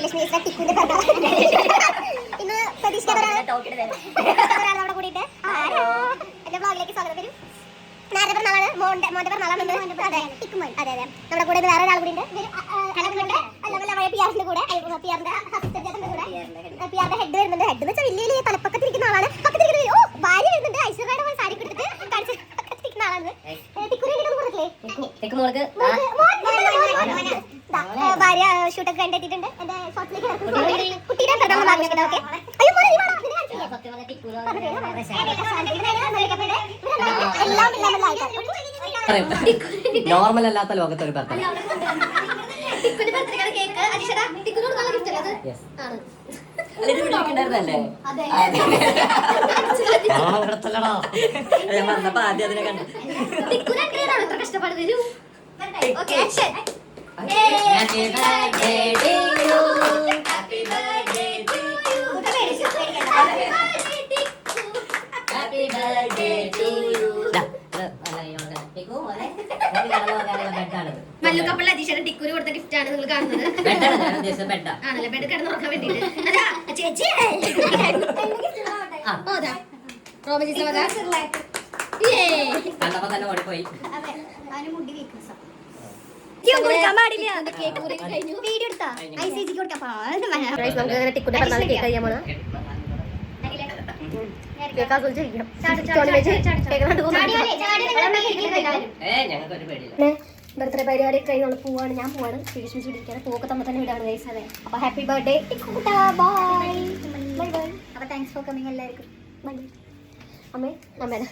ശ്രീലക്ഷ്മി ടിക്കുവിന്റെ ഇന്ന് പ്രതീക്ഷിക്കാതെ കൂടിയിട്ട് എന്റെ ബ്ലോഗിലേക്ക് സ്വാഗതം വരും. നേരത്തെ പറഞ്ഞാണ് മോന്റെ പറഞ്ഞാളാണ് അതെ ടിക്കുമോൻ. അതെ അതെ നമ്മുടെ കൂടെ വേറെ ഒരാൾ കൂടി ഉണ്ട്. പിയാറിന്റെ കൂടെ പിയാറിന്റെ ഹെഡ് വരുന്നുണ്ട്. ഹെഡ് എന്ന് വെച്ചാൽ വലിയ വലിയ തലപ്പക്കത്തിരിക്കുന്ന ആളാണ്. പക്കത്തിരിക്കുന്ന ഓ ഭാര്യ വരുന്നുണ്ട്. ഐശ്വര്യയുടെ സാരി കൊടുത്തിട്ട് കാണിച്ചിരിക്കുന്ന ആളാണ്. ഭാര്യ ഷൂട്ടൊക്കെ കണ്ടെത്തിയിട്ടുണ്ട്. എന്റെ കുട്ടിയുടെ പ്രധാന ഭാഗങ്ങളൊക്കെ നോർമൽ അല്ലാത്ത ലോകത്ത് ഒരു ബർത്ത്ഡേ വന്നപ്പോ ആദ്യം അതിനെ കണ്ടു. മല്ലുക്കപ്പള്ള അതീശയുടെ ടിക്കുന് കൊടുത്ത ഗിഫ്റ്റ് ആണ് നിങ്ങൾ കാണുന്നത്. ആണല്ലേ ബെഡ് കിടന്നുറക്കാൻ വേണ്ടിട്ട്. ചേച്ചി കണ്ടപ്പോ തന്നെ ഓടിപ്പോയി. വീഡിയോ എടുത്താ ഐസിക്ക് കൊടുക്കാം. ടിക്കുന്റെ പറഞ്ഞാൽ കേക്ക് കഴിയാൻ പോണ ബർത്ത്ഡേ പരിപാടി കഴിഞ്ഞ് പോവാണ്. ഞാൻ പോവാണ്. ശ്രീലക്ഷ്മി ചുടിക്കാണ്. പൂക്കെ തമ്മിൽ തന്നെ വിടാണ് ഗൈസ്. അതെ അപ്പൊ ഹാപ്പി ബർത്ത്ഡേ ബൈ ബൈ. അപ്പൊ താങ്ക്സ് ഫോർ കമ്മിങ് എല്ലാവർക്കും. ബൈ അമ്മേ അമ്മേന